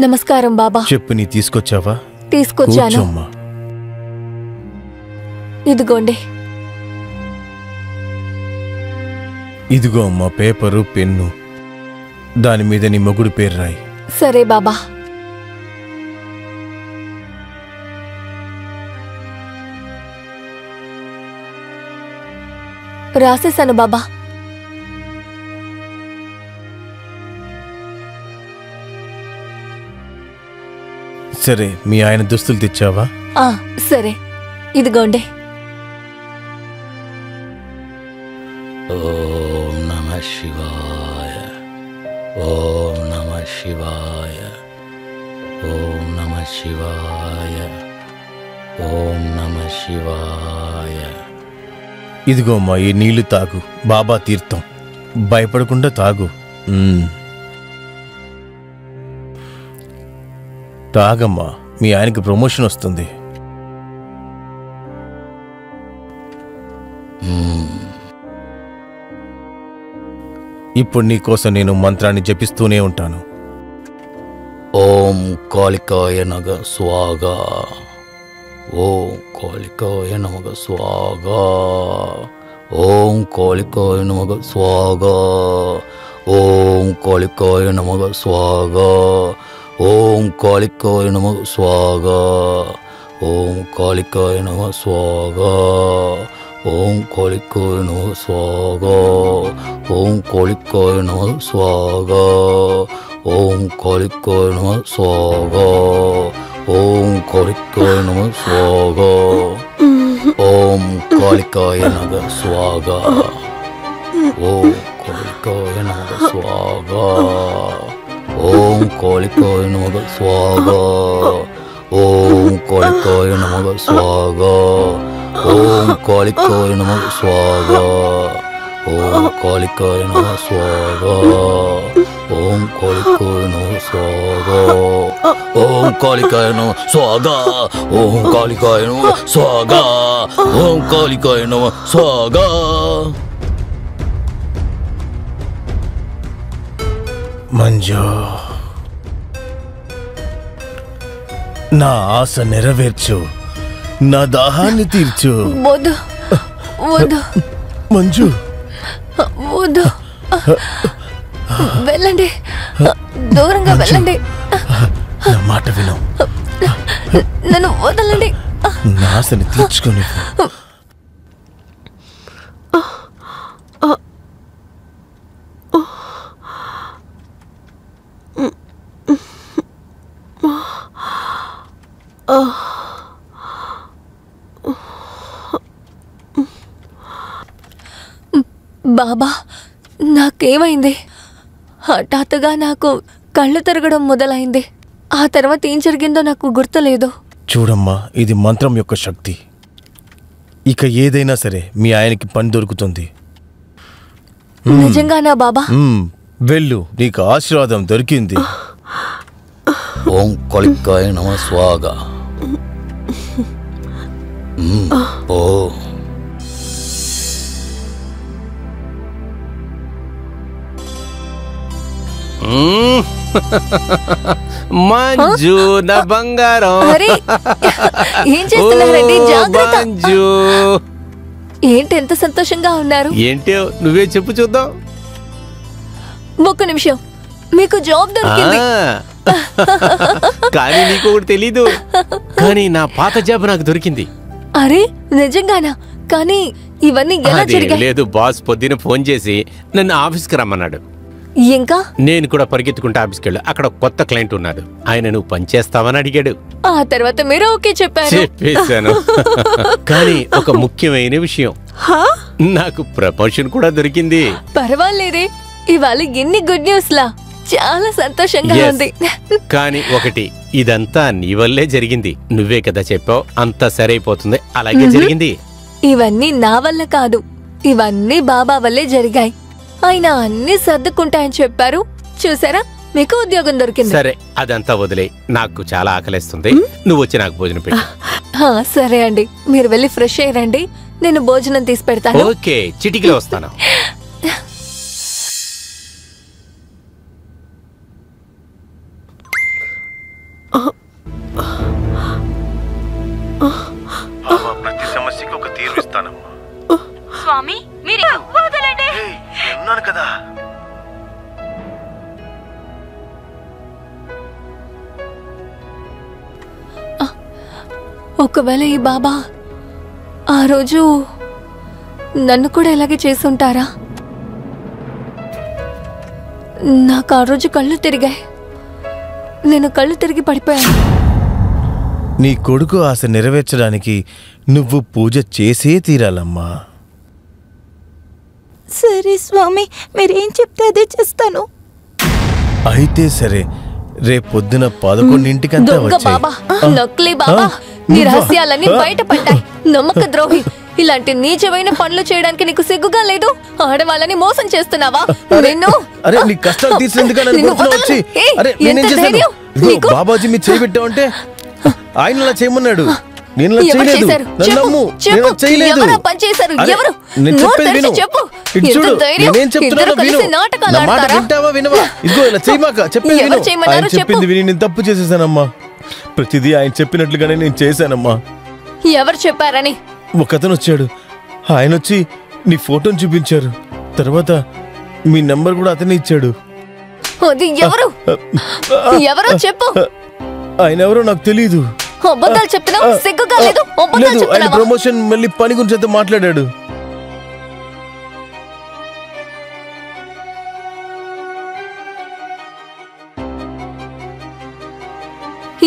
నమస్కారం బాబా. చెప్పు, నీ తీసుకొచ్చావా? తీసుకొచ్చాను. ఇదిగోండి. ఇదిగో అమ్మా పేపరు, పెన్ను. దాని మీద నీ మొగుడు పేరు రాయి. సరే బాబా. రాసేశాను బాబా. సరే, మీ ఆయన దుస్తులు తెచ్చావా? సరే, ఇదిగోండి. ఓం నమః శివాయ, ఓం నమః శివాయ, ఓం నమః శివాయ, ఓం నమః శివాయ. ఇదిగో అమ్మా, ఈ నీళ్లు తాగు. బాబా తీర్థం. భయపడకుండా తాగు. తాగమ్మా, మీ ఆయనకి ప్రమోషన్ వస్తుంది. ఇప్పుడు నీకోసం నేను మంత్రాన్ని జపిస్తూనే ఉంటాను. ఓం కాళికాయ నగ స్వాగా, ఓం కాళికాయ నమగ స్వాగా, ఓం కాళికాయ నమగ స్వాగా, ఓం కాళికాయ నమగ స్వాగా, ఓం కాళికాయ నమః స్వాగా, ఓం కాళికాయ నమః స్వాగా, ఓం కాళికాయ నమః స్వాగా, ఓం కాళికాయ నమః స్వాగా, ఓం కాళికాయ నమః స్వాగా, ఓం కాళికాయ నమః స్వాగా, ఓం కాళికాయ నమః స్వాగా, ఓం కాళికాయ నమః స్వాగా, ఓం కాళికాయ నమః స్వాగా, ఓం కాళికాయ నమః స్వాగా, ఓం కాళికాయ నమః స్వాగా, ఓం కాళికాయ నమః స్వాగా, ఓం కాళికాయ నమః స్వాగా, ఓం కాళికాయ నమః స్వాగా, ఓం కాళికాయ నమః స్వాగా, ఓం కాళికాయ నమః స్వాగా. మంజు, నా ఆశ నెరవేర్చు. నా దాహాన్ని తీర్చు. వద్దు వద్దు మంజు, వద్దు. వెళ్ళండి, దూరంగా వెళ్ళండి. నా మాట విను. నన్ను వదలండి. నా ఆశని తీర్చుకొని బాబా, నాకేమైంది? హఠాత్తుగా నాకు కళ్ళు తిరగడం మొదలైంది. ఆ తర్వాత ఏం జరిగిందో నాకు గుర్తులేదు. చూడమ్మా, ఇది మంత్రం యొక్క శక్తి. ఇక ఏదైనా సరే మీ ఆయనకి పని దొరుకుతుంది. నిజంగానా బాబా? వెళ్ళు, నీకు ఆశీర్వాదం దొరికింది. ఓం కాళికాయ నమః స్వాగా. ఓ మంజు నా బంగారం. ఏం చేస్తున్నారండి? జాగ్రత్త. మంజు, ఏంటి ఎంత సంతోషంగా ఉన్నారు? ఏంటో నువ్వే చెప్పు చూద్దాం. ఒక్క నిమిషం, మీకు జాబ్ దొరికింది. కానీ నీకు ఒకటి తెలీదు, కానీ నా పాత జాబ్ నాకు దొరికింది. అరే నిజంగానా? కానీ ఇవన్నీ ఎలా జరిగాయి? లేదు, బాస్ పొద్దున ఫోన్ చేసి నన్ను ఆఫీస్కి రమ్మన్నాడు. ఇంకా నేను కూడా పరిగెత్తుకుంటే ఆఫీస్కి వెళ్ళి అక్కడ కొత్త క్లయింట్ ఉన్నాడు. ఆయన నువ్వు పనిచేస్తావని అడిగాడు. ఆ తర్వాత మీరు ఓకే చెప్పారు. చెప్పేశాను. కానీ ఒక ముఖ్యమైన విషయం, నాకు ప్రమోషన్ కూడా దొరికింది. పర్వాలేదే, ఇవాళ ఎన్ని గుడ్ న్యూస్ లా. చాలా సంతోషంగా ఉంది. కానీ ఒకటి, ఇదంతా నీ వల్లే జరిగింది. నువ్వే కదా చెప్పావు అంతా సరైపోతుంది, అలాగే జరిగింది. ఇవన్నీ నా వల్ల కాదు, ఇవన్నీ బాబా వల్లే జరిగాయి. ఆయన అన్ని సర్దుకుంటాయని చెప్పారు. చూసారా, మీకు ఉద్యోగం దొరికింది. సరే, అదంతా వదిలే. నాకు చాలా ఆకలిస్తుంది, నువ్వు వచ్చి నాకు భోజనం పెట్టు. సరే అండి, మీరు వెళ్ళి ఫ్రెష్ అయ్యారండి, నేను భోజనం తీసి పెడతాను. ఓకే, చిటికలో వస్తాను. ప్రతి సమస్యకి ఒక తీర్పు ఇస్తానమ్మా. స్వామి మీరు వదలండి. ఉన్నాను కదా. ఒకవేళ ఈ బాబా ఆ రోజు నన్ను కూడా ఇలాగే చేసుంటారా? నాకు ఆ రోజు కళ్ళు తిరిగాయి. నేను కళ్ళు తిరిగి పడిపోయాను. నీ కొడుకు ఆశ నెరవేర్చడానికి నువ్వు పూజ చేసే తీరాలమ్మా. సరే స్వామి, మీరేం చెప్తే అదే చేస్తాను. అయితే సరే, రేపొద్దున 11ంటికంతా దొంగ బాబా, నకిలీ బాబా, నీ రహస్యాలన్నీ బయటపడ్డాయి. నమ్మక ద్రోహి, ఇలాంటి నీచమైన పనులు చేయడానికి నీకు సిగ్గుగా లేదు? ఆడవాళ్ళని మోసం చేస్తున్నావా? నిన్ను అరే నీ కష్టాలు తీర్చేందుకని నిన్ను అనుకుంటున్నావు వచ్చి. ఏయ్, అరే నేనేం ఎంత చేశాను? ధైర్యం ఇదిగో నీకు? బాబాజీ మీ చేయి పెట్టావంటే ఆయన అలా చేయమన్నాడు. నేను అలా ఎవరు చేయలేదు. చేశారు? నన్ను చెప్పు, నమ్ము, చెప్పు. నేను అలా చేయలేదు. ఎవరు ఆ పని చేశారు? అరే, ఎవరు? నేను నోరు చెప్పేది తెరిచి విను. చెప్పు. ఇటు ఎంత చూడు, ధైర్యం? నేనేం చెప్తున్నానో ఇద్దరు కలిసి విను. నాటకాలు నా మాట ఆడతారా? వింటావా వినవా? ఇదిగో ఇలా చేయమాక, చెప్పేది ఎవరు విను. చేయమన్నారు? ఆయన చెప్పింది చెప్పు. విని నేను తప్పు చేసేసానమ్మా. ప్రతిదీ ఆయన చెప్పినట్లుగానే నేను చేశానమ్మా. ఎవరు చెప్పారని? ఒకతను వచ్చాడు. ఆయన వచ్చి నీ ఫోటోని చూపించారు. తర్వాత మీ నెంబర్ కూడా అతనే ఇచ్చాడు. అది ఎవరు? ఎవరో చెప్పు. ఆయన ఎవరో నాకు తెలియదు. అబద్ధాలు చెప్తున్నావు? సిగ్గుగా లేదు? అబద్ధాలు లేదు, ఆయన చెప్తున్నావా? ప్రమోషన్ మళ్ళీ పని గురించి అయితే మాట్లాడాడు.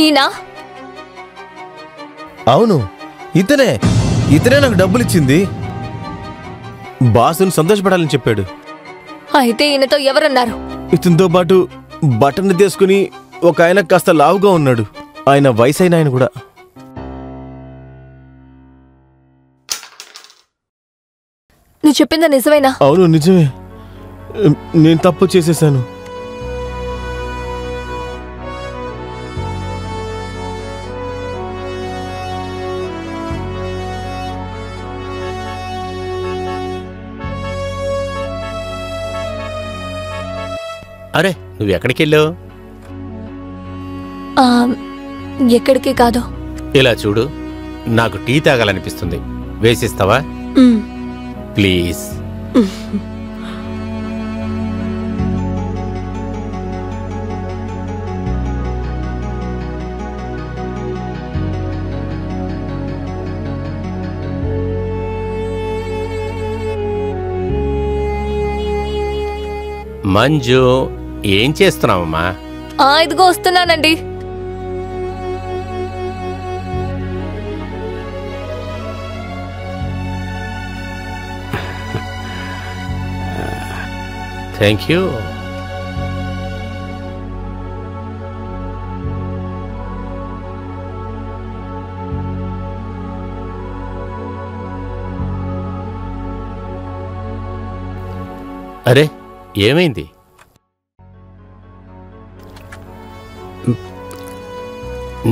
ఈయన అవును, ఇతనే నాకు డబ్బులు ఇచ్చింది. బాసుని సంతోషపడాలని చెప్పాడు. అయితే ఈయనతో ఎవరున్నారు? ఇతనితో పాటు బటన్ తీసుకుని ఒక ఆయన కాస్త లావుగా ఉన్నాడు. ఆయన వయసు అయిన ఆయన కూడా. నువ్వు చెప్పిందా నిజమేనా? అవును నిజమే, నేను తప్పు చేసేసాను. అరే నువ్వు ఎక్కడికి వెళ్ళావు? ఆ, ఎక్కడికి కాదు. ఇలా చూడు, నాకు టీ తాగాలనిపిస్తుంది. వేసిస్తావా మ్. ప్లీజ్? మంజు, ఏం చేస్తున్నావమ్మా? ఇదిగో వస్తున్నానండి. Thank you. అరే ఏమైంది?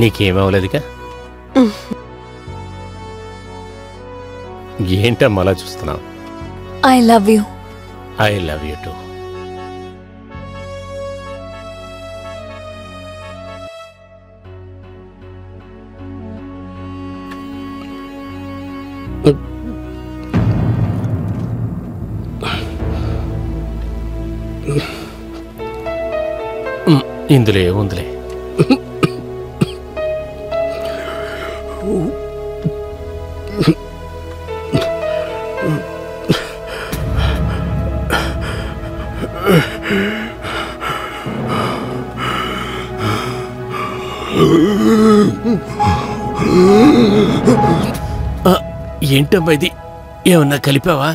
నీకేమవలేదుగా? ఏంటమ్మా అలా చూస్తున్నావు? I love you. I love you two. ఇందులో ఏముందిలే. ఏంటమ్మా ఇది? ఏమన్నా కలిపావా?